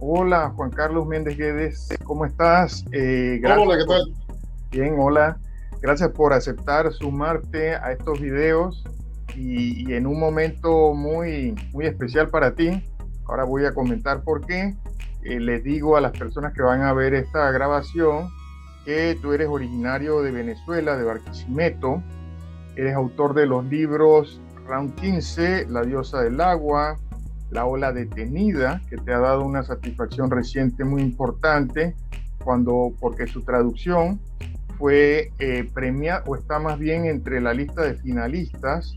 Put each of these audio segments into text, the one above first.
Hola, Juan Carlos Méndez Guedes, ¿cómo estás? Hola, ¿qué tal? Bien, hola. Gracias por aceptar sumarte a estos videos y en un momento muy especial para ti. Ahora voy a comentar por qué. Les digo a las personas que van a ver esta grabación que tú eres originario de Venezuela, de Barquisimeto. Eres autor de los libros Round 15, La diosa del agua, La ola detenida, que te ha dado una satisfacción reciente muy importante, porque su traducción fue premiada, o está más bien entre la lista de finalistas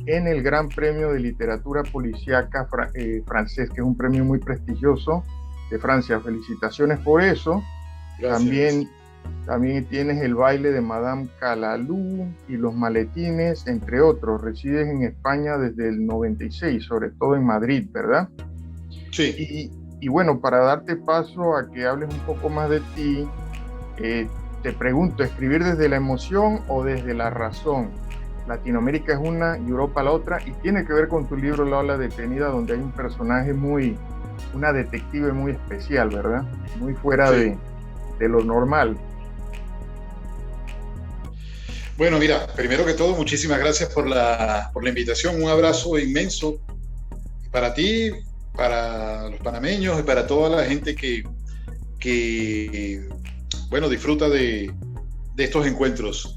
en el Gran Premio de Literatura Policíaca francés, que es un premio muy prestigioso de Francia. Felicitaciones por eso. Gracias. También, también tienes el baile de Madame Calalú y los maletines, entre otros. Resides en España desde el 96, sobre todo en Madrid, ¿verdad? Sí, Y, y bueno, para darte paso a que hables un poco más de ti, eh, te pregunto, ¿escribir desde la emoción o desde la razón? Latinoamérica es una y Europa la otra, y tiene que ver con tu libro La ola detenida, donde hay un personaje una detective muy especial, ¿verdad? Muy fuera sí. de lo normal. Bueno, mira, primero que todo, muchísimas gracias por la invitación. Un abrazo inmenso para ti, para los panameños y para toda la gente que bueno, disfruta de estos encuentros.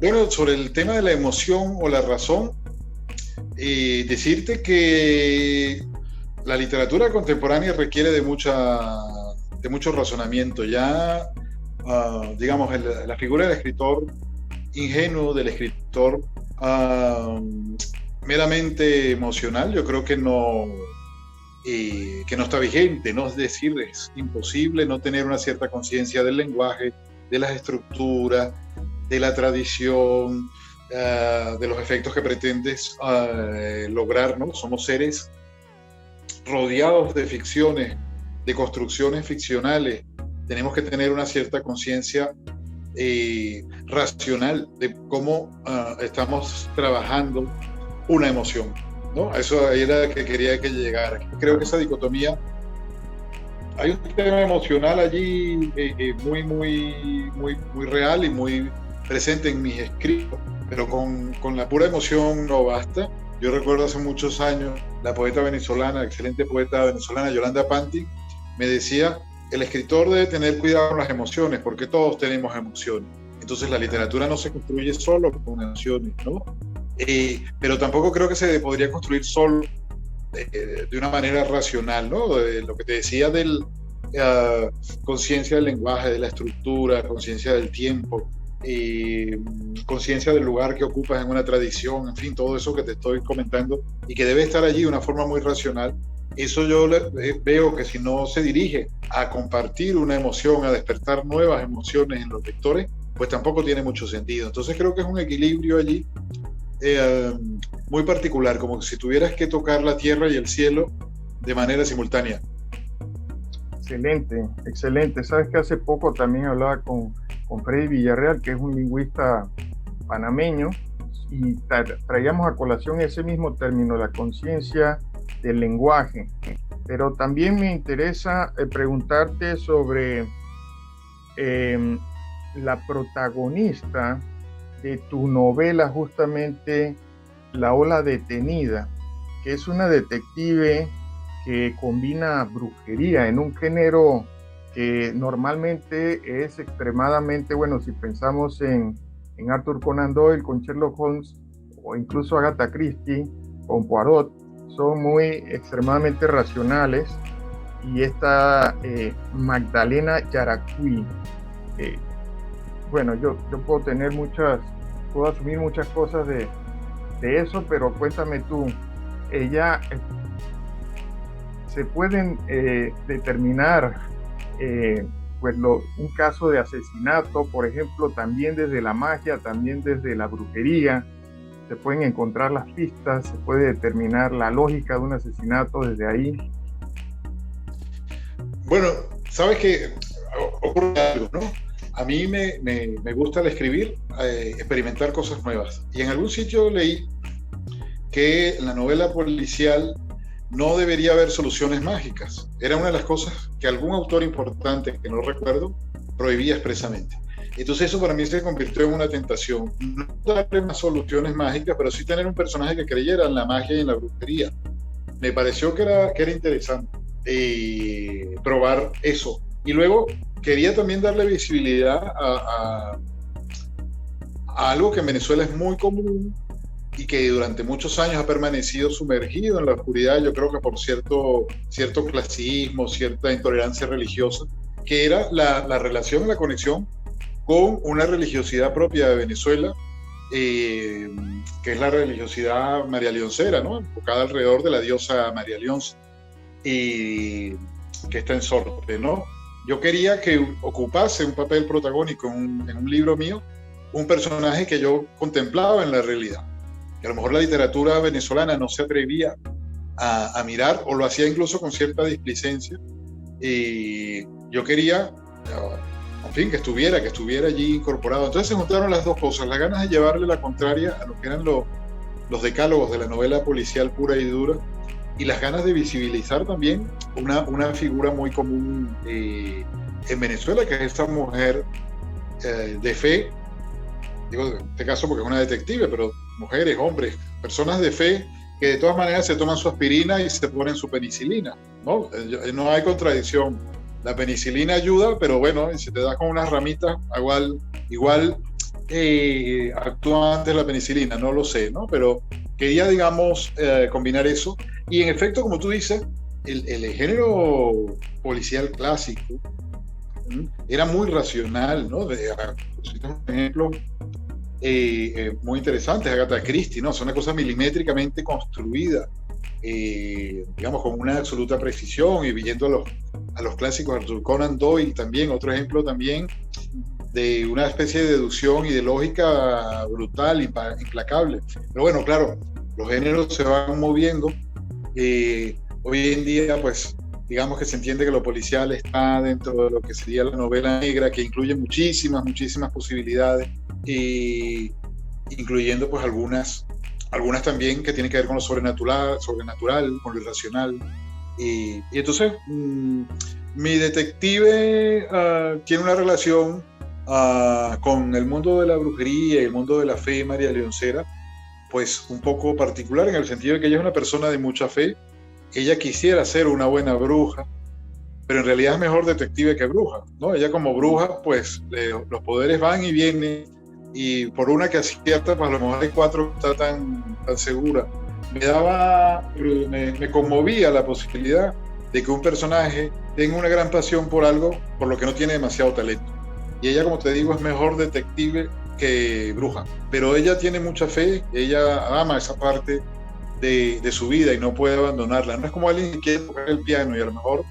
Bueno, sobre el tema de la emoción o la razón, decirte que la literatura contemporánea requiere de mucho razonamiento. Ya, digamos, la figura del escritor ingenuo, del escritor meramente emocional, yo creo que no está vigente, ¿no? Es decir, es imposible no tener una cierta conciencia del lenguaje, de las estructuras, de la tradición, de los efectos que pretendes lograr, ¿no? Somos seres rodeados de ficciones, de construcciones ficcionales. Tenemos que tener una cierta conciencia racional de cómo estamos trabajando una emoción, ¿no? A eso era que quería que llegara. Creo que esa dicotomía, hay un tema emocional allí muy real y muy presente en mis escritos, pero con la pura emoción no basta. Yo recuerdo hace muchos años, la poeta venezolana, excelente poeta venezolana, Yolanda Panti, me decía, el escritor debe tener cuidado con las emociones, porque todos tenemos emociones. Entonces la literatura no se construye solo con emociones, ¿no? Pero tampoco creo que se podría construir solo de una manera racional, ¿no? De lo que te decía del conciencia del lenguaje, de la estructura, conciencia del tiempo, conciencia del lugar que ocupas en una tradición, en fin, todo eso que te estoy comentando y que debe estar allí de una forma muy racional. Eso yo veo que si no se dirige a compartir una emoción, a despertar nuevas emociones en los lectores, pues tampoco tiene mucho sentido. Entonces creo que es un equilibrio allí eh, muy particular, como si tuvieras que tocar la tierra y el cielo de manera simultánea. Excelente, excelente. Sabes que hace poco también hablaba con Freddy Villarreal, que es un lingüista panameño, y traíamos a colación ese mismo término, la conciencia del lenguaje. Pero también me interesa preguntarte sobre eh, la protagonista de tu novela, justamente La ola detenida, que es una detective que combina brujería en un género que normalmente es extremadamente, bueno, si pensamos en Arthur Conan Doyle con Sherlock Holmes, o incluso Agatha Christie con Poirot, son muy extremadamente racionales. Y esta Magdalena Yaraqui, eh, bueno, yo puedo asumir muchas cosas de eso, pero cuéntame tú, ella se pueden determinar un caso de asesinato, por ejemplo, también desde la magia, también desde la brujería, se pueden encontrar las pistas, se puede determinar la lógica de un asesinato desde ahí. Bueno, sabes que ocurre algo, ¿no? A mí me gusta el escribir, experimentar cosas nuevas. Y en algún sitio leí que la novela policial no debería haber soluciones mágicas. Era una de las cosas que algún autor importante, que no recuerdo, prohibía expresamente. Entonces eso para mí se convirtió en una tentación. No darle más soluciones mágicas, pero sí tener un personaje que creyera en la magia y en la brujería. Me pareció que era interesante probar eso. Y luego quería también darle visibilidad a algo que en Venezuela es muy común y que durante muchos años ha permanecido sumergido en la oscuridad, yo creo que por cierto clasismo, cierta intolerancia religiosa, que era la relación, la conexión con una religiosidad propia de Venezuela, que es la religiosidad marialeoncera, ¿no? Enfocada alrededor de la diosa María Leonza, que está en Sorte, ¿no? Yo quería que ocupase un papel protagónico en un libro mío, un personaje que yo contemplaba en la realidad, que a lo mejor la literatura venezolana no se atrevía a mirar, o lo hacía incluso con cierta displicencia, y yo quería, en fin, que estuviera allí incorporado. Entonces se juntaron las dos cosas, las ganas de llevarle la contraria a lo que eran los decálogos de la novela policial pura y dura, y las ganas de visibilizar también una figura muy común en Venezuela, que es esta mujer de fe, digo en este caso porque es una detective, pero mujeres, hombres, personas de fe que de todas maneras se toman su aspirina y se ponen su penicilina, ¿no? No hay contradicción. La penicilina ayuda, pero bueno, si te das con unas ramitas, igual actúa antes la penicilina, no lo sé, ¿no? Pero quería, digamos, combinar eso. Y en efecto, como tú dices, el género policial clásico era muy racional, ¿no? Por ejemplo, muy interesantes, Agatha Christie, ¿no? Son una cosa milimétricamente construida, digamos, con una absoluta precisión, y viendo a los clásicos, Arthur Conan Doyle también, otro ejemplo también de una especie de deducción y de lógica brutal, implacable. Pero bueno, claro, los géneros se van moviendo. Hoy en día, pues, digamos que se entiende que lo policial está dentro de lo que sería la novela negra, que incluye muchísimas posibilidades, incluyendo pues algunas también que tienen que ver con lo sobrenatural, con lo irracional. Y entonces mi detective tiene una relación con el mundo de la brujería y el mundo de la fe María Leoncera, pues un poco particular, en el sentido de que ella es una persona de mucha fe. Ella quisiera ser una buena bruja, pero en realidad es mejor detective que bruja, ¿no? Ella como bruja, pues los poderes van y vienen, y por una que acierta, pues a lo mejor hay 4 que está tan segura. Me conmovía la posibilidad de que un personaje tenga una gran pasión por algo por lo que no tiene demasiado talento. Y ella, como te digo, es mejor detective que bruja, pero ella tiene mucha fe, ella ama esa parte de su vida y no puede abandonarla. No es como alguien que quiere tocar el piano y a lo mejor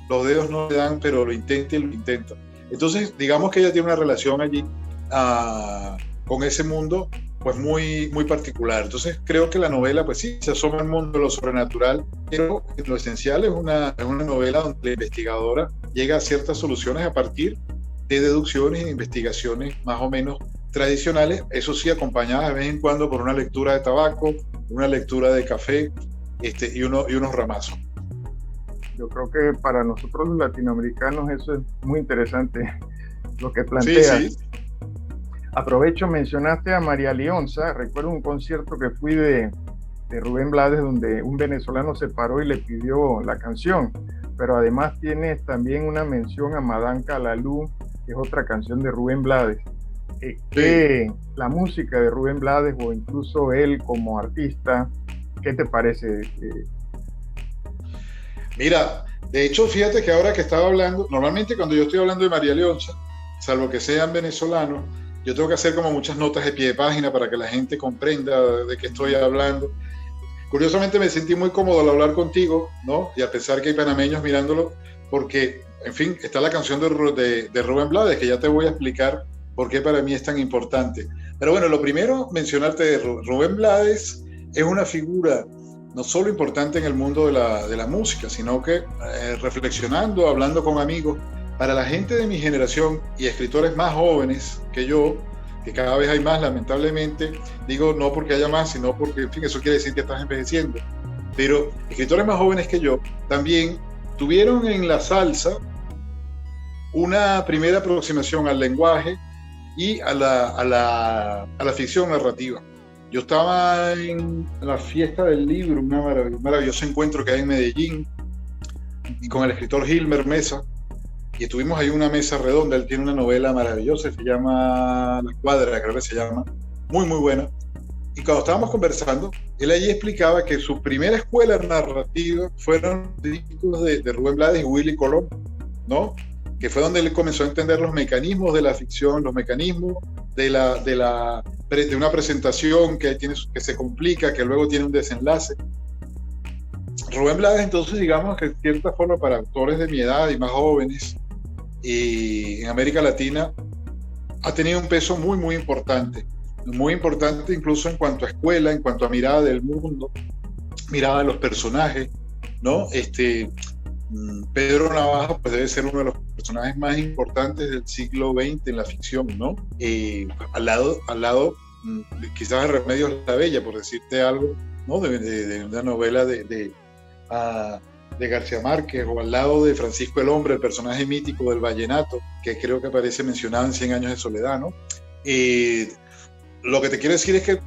los dedos no le dan, pero lo intenta y lo intenta. Entonces, digamos que ella tiene una relación allí con ese mundo, pues muy particular. Entonces, creo que la novela, pues sí, se asoma al mundo de lo sobrenatural, pero lo esencial es una novela donde la investigadora llega a ciertas soluciones a partir de deducciones e investigaciones más o menos tradicionales, eso sí, acompañadas de vez en cuando por una lectura de tabaco, una lectura de café, y unos ramazos. Yo creo que para nosotros los latinoamericanos eso es muy interesante lo que planteas. Sí. Aprovecho, mencionaste a María Leonza. Recuerdo un concierto que fui de Rubén Blades, donde un venezolano se paró y le pidió la canción, pero además tienes también una mención a Madame Calalú, que es otra canción de Rubén Blades. Que la música de Rubén Blades, o incluso él como artista, ¿qué te parece? Mira, de hecho, fíjate que ahora que estaba hablando, normalmente cuando yo estoy hablando de María Leonza, salvo que sean venezolanos, yo tengo que hacer como muchas notas de pie de página para que la gente comprenda de qué estoy hablando. Curiosamente me sentí muy cómodo al hablar contigo, ¿no? Y a pesar que hay panameños mirándolo, porque, en fin, está la canción de Rubén Blades, que ya te voy a explicar por qué para mí es tan importante. Pero bueno, lo primero, mencionarte de Rubén Blades. Es una figura no solo importante en el mundo de la música, sino que reflexionando, hablando con amigos, para la gente de mi generación y escritores más jóvenes que yo, que cada vez hay más, lamentablemente, digo no porque haya más, sino porque, en fin, eso quiere decir que estás envejeciendo. pero escritores más jóvenes que yo también tuvieron en la salsa una primera aproximación al lenguaje y a la ficción narrativa. Yo estaba en la fiesta del libro, un maravilloso encuentro que hay en Medellín, y con el escritor Gilmer Mesa, y estuvimos ahí en una mesa redonda. Él tiene una novela maravillosa, se llama La Cuadra, creo que se llama, muy muy buena. Y cuando estábamos conversando, él allí explicaba que su primera escuela narrativa fueron discos de Rubén Blades y Willy Colón, ¿no? Que fue donde él comenzó a entender los mecanismos de la ficción, los mecanismos de una presentación que se complica, que luego tiene un desenlace. Rubén Blades, entonces, digamos que de cierta forma para autores de mi edad y más jóvenes y en América Latina ha tenido un peso muy muy importante incluso en cuanto a escuela, en cuanto a mirada del mundo, mirada de los personajes, ¿no? Pedro Navaja pues debe ser uno de los personajes más importantes del siglo XX en la ficción, ¿no? Al lado quizás de Remedios la Bella, por decirte algo, ¿no? De una novela de García Márquez, o al lado de Francisco el Hombre, el personaje mítico del vallenato, que creo que aparece mencionado en 100 años de soledad, ¿no? Lo que te quiero decir es que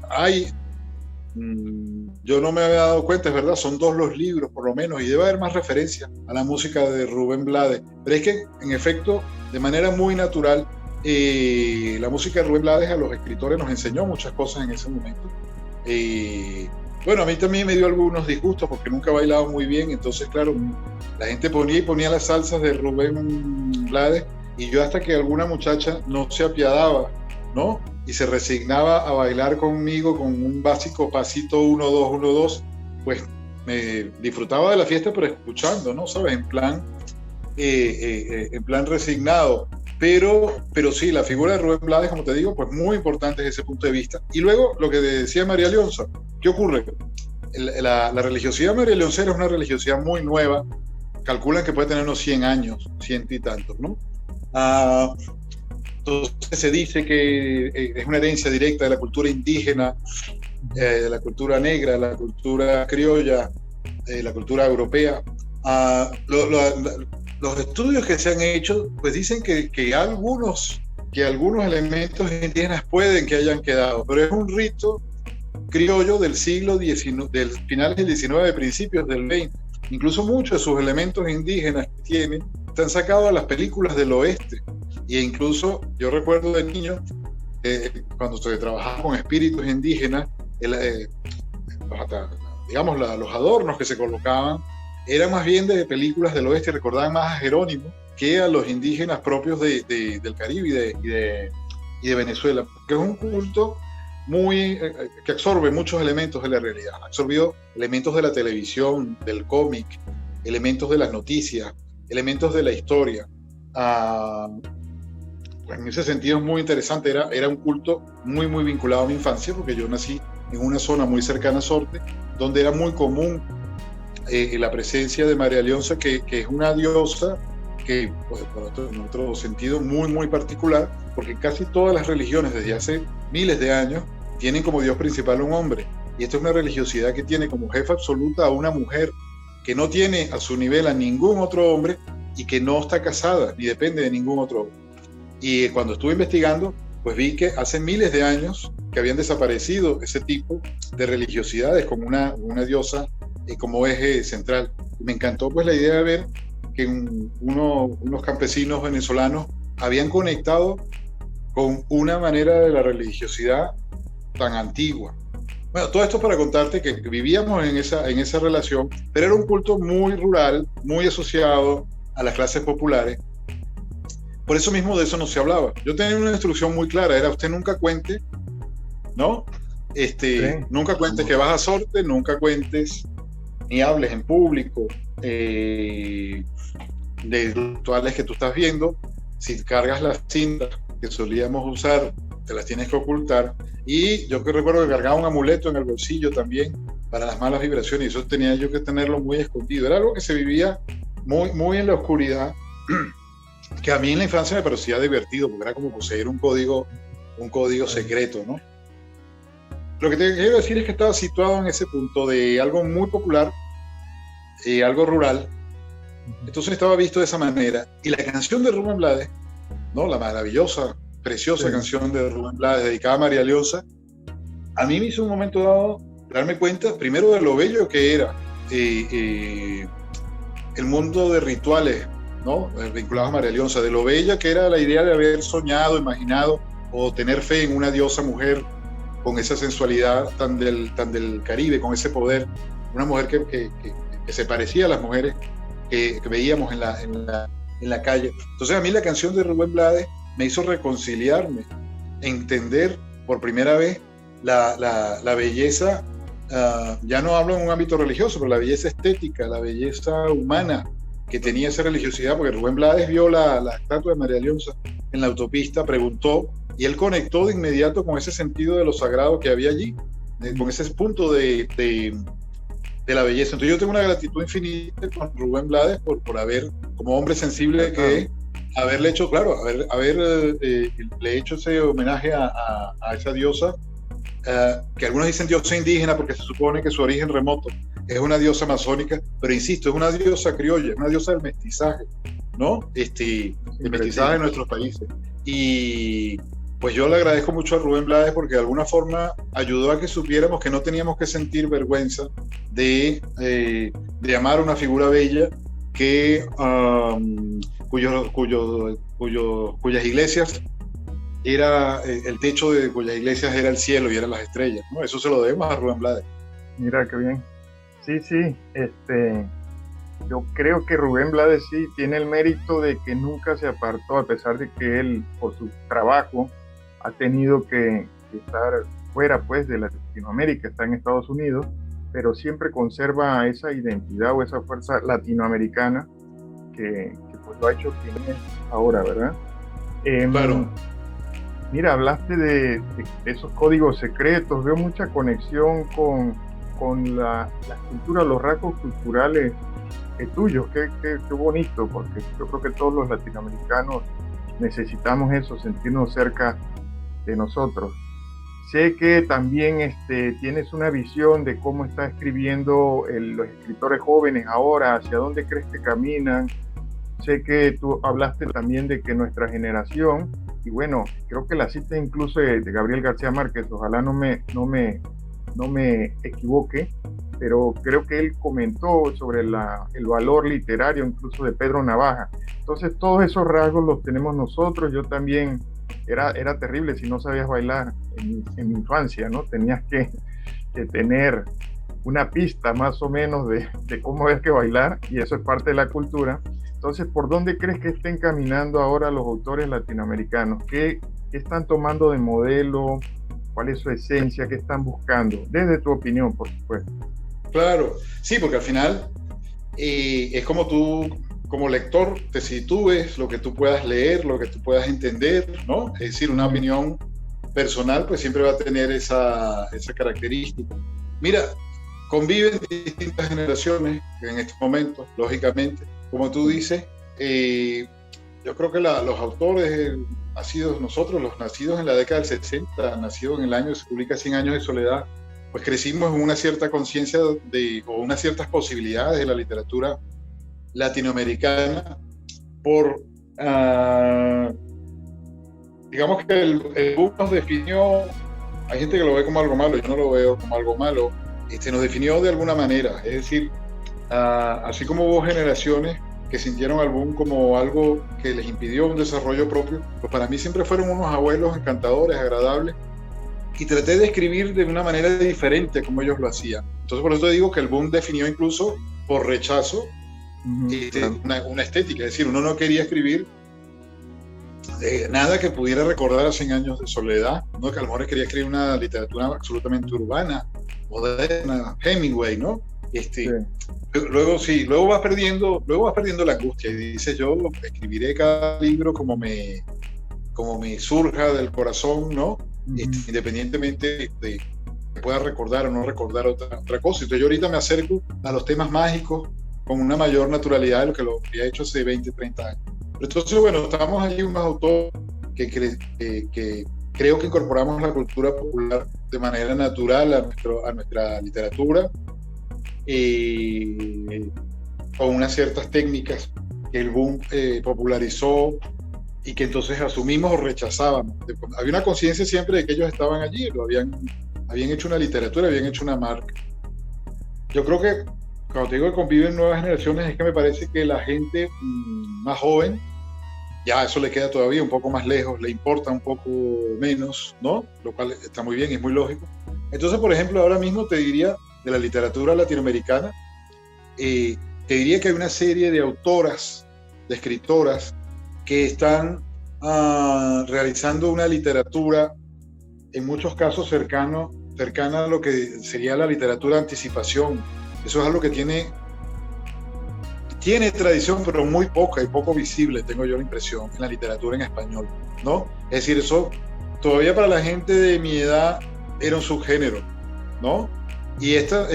yo no me había dado cuenta, es verdad, son 2 los libros por lo menos, y debe haber más referencias a la música de Rubén Blades, pero es que en efecto, de manera muy natural, la música de Rubén Blades a los escritores nos enseñó muchas cosas en ese momento. Bueno, a mí también me dio algunos disgustos porque nunca bailaba muy bien, entonces claro, la gente ponía las salsas de Rubén Blades, y yo, hasta que alguna muchacha no se apiadaba, ¿no? Y se resignaba a bailar conmigo con un básico pasito 1-2, 1-2, pues me disfrutaba de la fiesta, pero escuchando, ¿no? ¿Sabes? En plan resignado. Pero sí, la figura de Rubén Blades, como te digo, pues muy importante desde ese punto de vista. Y luego, lo que decía María Leonza, ¿qué ocurre? La religiosidad marialeoncera es una religiosidad muy nueva, calculan que puede tener unos 100 años, 100 y tantos, ¿no? Entonces se dice que es una herencia directa de la cultura indígena, de la cultura negra, de la cultura criolla, de la cultura europea. Los estudios que se han hecho pues dicen que algunos elementos indígenas pueden que hayan quedado, pero es un rito criollo del siglo XIX, del finales del XIX, principios del XX. Incluso muchos de sus elementos indígenas que tienen están sacados de las películas del oeste. E incluso yo recuerdo de niño, cuando trabajaba con espíritus indígenas, digamos, los adornos que se colocaban eran más bien de películas del oeste, recordaban más a Jerónimo que a los indígenas propios del Caribe y de Venezuela, que es un culto que absorbe muchos elementos de la realidad. Ha absorbido elementos de la televisión, del cómic, elementos de las noticias, elementos de la historia. En ese sentido es muy interesante. Era un culto muy muy vinculado a mi infancia, porque yo nací en una zona muy cercana a Sorte, donde era muy común la presencia de María Leonza, que es una diosa que, pues, en otro sentido muy muy particular, porque casi todas las religiones desde hace miles de años tienen como dios principal un hombre, y esta es una religiosidad que tiene como jefa absoluta a una mujer, que no tiene a su nivel a ningún otro hombre y que no está casada ni depende de ningún otro hombre. Y cuando estuve investigando, pues vi que hace miles de años que habían desaparecido ese tipo de religiosidades como una diosa como eje central. Me encantó pues la idea de ver que unos campesinos venezolanos habían conectado con una manera de la religiosidad tan antigua. Bueno, todo esto para contarte que vivíamos en esa relación, pero era un culto muy rural, muy asociado a las clases populares. Por eso mismo de eso no se hablaba. Yo tenía una instrucción muy clara, era: usted nunca cuente, ¿no? Sí. Nunca cuentes que vas a Sorte, nunca cuentes ni hables en público de rituales que tú estás viendo. Si cargas las cintas que solíamos usar, te las tienes que ocultar. Y yo que recuerdo que cargaba un amuleto en el bolsillo también para las malas vibraciones, y eso tenía yo que tenerlo muy escondido. Era algo que se vivía muy, muy en la oscuridad, que a mí en la infancia me parecía divertido, porque era como poseer un código secreto, ¿no? Lo que te quiero decir es que estaba situado en ese punto de algo muy popular, algo rural. Entonces estaba visto de esa manera. Y la canción de Rubén Blades, ¿no? La maravillosa, preciosa canción de Rubén Blades dedicada a María Leonza, a mí me hizo un momento dado darme cuenta, primero, de lo bello que era el mundo de rituales, ¿no? Vinculados a María Leonza, de lo bella que era la idea de haber soñado, imaginado o tener fe en una diosa mujer con esa sensualidad tan del Caribe, con ese poder, una mujer que se parecía a las mujeres que veíamos en la calle. Entonces a mí la canción de Rubén Blades me hizo reconciliarme, entender por primera vez la belleza, ya no hablo en un ámbito religioso, pero la belleza estética, la belleza humana que tenía esa religiosidad, porque Rubén Blades vio la estatua de María Leonza en la autopista, preguntó, y él conectó de inmediato con ese sentido de lo sagrado que había allí, con ese punto de la belleza. Entonces yo tengo una gratitud infinita con Rubén Blades por haber, como hombre sensible que es, haberle hecho, claro, le hecho ese homenaje a esa diosa, que algunos dicen diosa indígena porque se supone que su origen remoto es una diosa amazónica, pero insisto, es una diosa criolla, una diosa del mestizaje, ¿no? El mestizaje de nuestros países. Y pues yo le agradezco mucho a Rubén Blades porque de alguna forma ayudó a que supiéramos que no teníamos que sentir vergüenza de amar a una figura bella cuyas iglesias era el techo de cuyas iglesias era el cielo y eran las estrellas, ¿no? Eso se lo debemos a Rubén Blades. Mira qué bien. Sí, yo creo que Rubén Blades sí tiene el mérito de que nunca se apartó, a pesar de que él, por su trabajo, ha tenido que estar fuera pues de Latinoamérica, está en Estados Unidos, pero siempre conserva esa identidad o esa fuerza latinoamericana que pues lo ha hecho quien es ahora, ¿verdad? Claro. Mira, hablaste de esos códigos secretos, veo mucha conexión con la cultura, los rasgos culturales tuyos, qué bonito, porque yo creo que todos los latinoamericanos necesitamos eso, sentirnos cerca de nosotros. Sé que también tienes una visión de cómo está escribiendo los escritores jóvenes ahora, hacia dónde crees que caminan. Sé que tú hablaste también de que nuestra generación, y bueno, creo que la cita incluso de Gabriel García Márquez, ojalá no me equivoque, pero creo que él comentó sobre el valor literario incluso de Pedro Navaja. Entonces todos esos rasgos los tenemos nosotros. Yo también era terrible si no sabías bailar en mi infancia, ¿no? Tenías que tener una pista más o menos de cómo es que bailar, y eso es parte de la cultura. Entonces, ¿por dónde crees que estén caminando ahora los autores latinoamericanos? ¿Qué están tomando de modelo? ¿Cuál es su esencia? ¿Qué están buscando? Desde tu opinión, por supuesto. Claro, sí, porque al final es como tú, como lector, te sitúes, lo que tú puedas leer, lo que tú puedas entender, ¿no? Es decir, una opinión personal pues siempre va a tener esa característica. Mira, conviven distintas generaciones en estos momentos, lógicamente. Como tú dices, yo creo que los autores nosotros, los nacidos en la década del 60, nacidos en el año que se publica 100 años de soledad, pues crecimos en una cierta conciencia o unas ciertas posibilidades de la literatura latinoamericana digamos que el boom nos definió. Hay gente que lo ve como algo malo, yo no lo veo como algo malo. Nos definió de alguna manera, es decir, así como hubo generaciones que sintieron al boom como algo que les impidió un desarrollo propio, pues para mí siempre fueron unos abuelos encantadores, agradables, y traté de escribir de una manera diferente como ellos lo hacían. Entonces por eso te digo que el boom definió incluso por rechazo una estética, es decir, uno no quería escribir nada que pudiera recordar a 100 años de soledad, ¿no? Que a lo mejor quería escribir una literatura absolutamente urbana, moderna, Hemingway, ¿no? Sí. Luego vas perdiendo la angustia y dices, yo escribiré cada libro como me surja del corazón, ¿no? Independientemente de que pueda recordar o no recordar otra cosa. Entonces yo ahorita me acerco a los temas mágicos con una mayor naturalidad de lo que lo había hecho hace 20, 30 años. Pero entonces, bueno, estamos allí unos autores que creo que incorporamos la cultura popular de manera natural a nuestra literatura, con unas ciertas técnicas que el boom popularizó y que entonces asumimos o rechazábamos. Había una conciencia siempre de que ellos estaban allí, habían hecho una literatura, habían hecho una marca. Yo creo que cuando te digo que conviven nuevas generaciones, es que me parece que la gente más joven, ya eso le queda todavía un poco más lejos, le importa un poco menos, ¿no? Lo cual está muy bien y es muy lógico. Entonces, por ejemplo, ahora mismo te diría de la literatura latinoamericana, te diría que hay una serie de autoras, de escritoras, que están realizando una literatura, en muchos casos cercana a lo que sería la literatura de anticipación. Eso es algo que tiene tradición, pero muy poca y poco visible, tengo yo la impresión, en la literatura en español, ¿no? Es decir, eso todavía para la gente de mi edad era un subgénero, ¿no? Y esta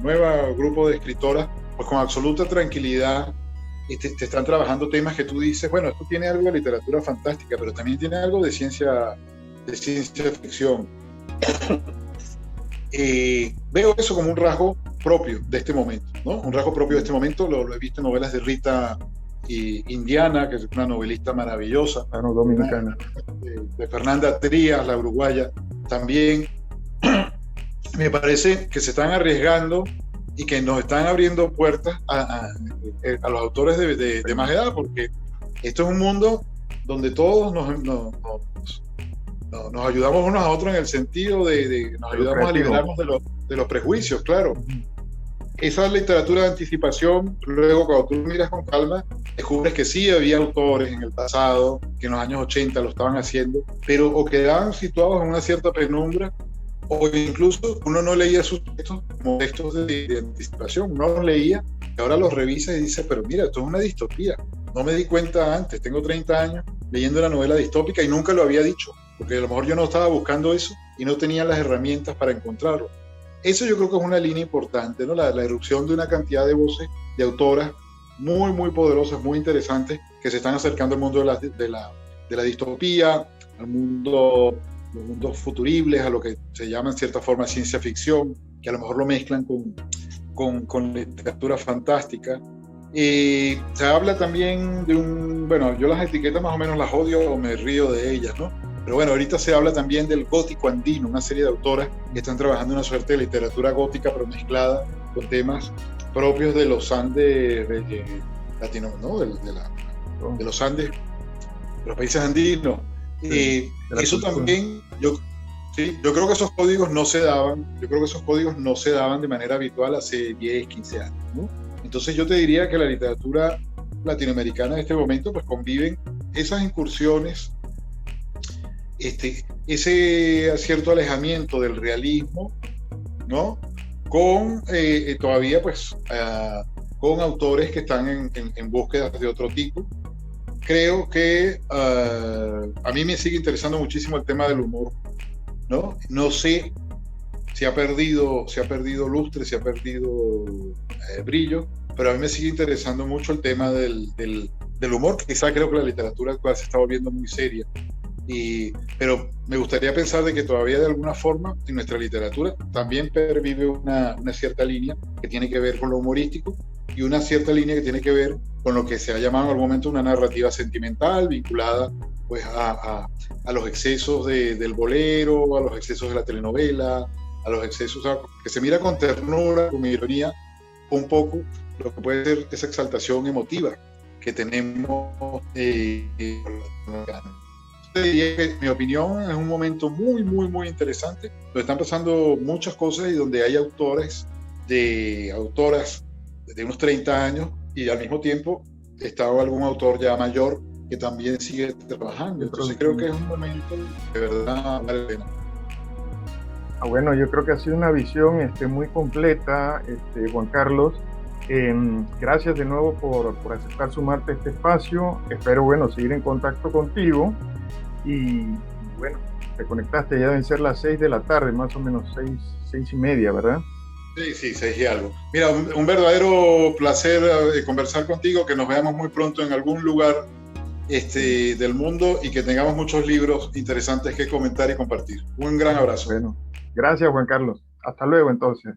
nueva grupo de escritoras, pues con absoluta tranquilidad, te están trabajando temas que tú dices, bueno, esto tiene algo de literatura fantástica, pero también tiene algo de ciencia ficción. Veo eso como un rasgo propio de este momento, ¿no? Un rasgo propio de este momento, lo he visto en novelas de Rita Indiana, que es una novelista maravillosa, dominicana, de Fernanda Trías, la uruguaya, también. Me parece que se están arriesgando y que nos están abriendo puertas a los autores de más edad, porque esto es un mundo donde todos nos ayudamos unos a otros en el sentido de nos ayudamos a liberarnos de los prejuicios, claro. Esa literatura de anticipación, luego cuando tú miras con calma, descubres que sí había autores en el pasado, que en los años 80 lo estaban haciendo, pero o quedaban situados en una cierta penumbra, o incluso uno no leía sus textos como textos de anticipación, uno los leía y ahora los revisa y dice, pero mira, esto es una distopía, no me di cuenta antes, tengo 30 años leyendo una novela distópica y nunca lo había dicho, porque a lo mejor yo no estaba buscando eso y no tenía las herramientas para encontrarlo. Eso yo creo que es una línea importante, ¿no? La irrupción de una cantidad de voces, de autoras muy, muy poderosas, muy interesantes, que se están acercando al mundo de la distopía, al mundo, los mundos futuribles, a lo que se llama en cierta forma ciencia ficción, que a lo mejor lo mezclan con literatura fantástica. Se habla también de bueno, yo las etiquetas más o menos las odio o me río de ellas, ¿no? Pero bueno, ahorita se habla también del gótico andino, una serie de autoras que están trabajando una suerte de literatura gótica, pero mezclada con temas propios de los Andes latinos, ¿no? De los Andes, de los países andinos. Eso también, yo creo que esos códigos no se daban, de manera habitual hace 10, 15 años, ¿no? Entonces yo te diría que la literatura latinoamericana en este momento pues conviven esas incursiones, ese cierto alejamiento del realismo, ¿no? Con todavía pues con autores que están en búsquedas de otro tipo. Creo que a mí me sigue interesando muchísimo el tema del humor, ¿no? No sé si ha perdido lustre, si ha perdido brillo, pero a mí me sigue interesando mucho el tema del humor, que quizá creo que la literatura actual se está volviendo muy seria. Pero me gustaría pensar de que todavía de alguna forma en nuestra literatura también pervive una cierta línea que tiene que ver con lo humorístico y una cierta línea que tiene que ver con lo que se ha llamado en algún momento una narrativa sentimental vinculada pues a los excesos del bolero, a los excesos de la telenovela, a los excesos, o sea, que se mira con ternura, con ironía, un poco lo que puede ser esa exaltación emotiva que tenemos. Diría que, en mi opinión, es un momento muy, muy, muy interesante, donde están pasando muchas cosas y donde hay autoras de unos 30 años y al mismo tiempo está algún autor ya mayor que también sigue trabajando. Entonces creo que es un momento de verdad vale la pena. Bueno, yo creo que ha sido una visión muy completa, Juan Carlos. Gracias de nuevo por aceptar sumarte a este espacio. Espero, seguir en contacto contigo. Y bueno, te conectaste, ya deben ser las 6 de la tarde, más o menos 6 y media, ¿verdad? Sí, 6 y algo. Mira, un verdadero placer conversar contigo, que nos veamos muy pronto en algún lugar del mundo y que tengamos muchos libros interesantes que comentar y compartir. Un gran abrazo. Bueno, gracias Juan Carlos. Hasta luego entonces.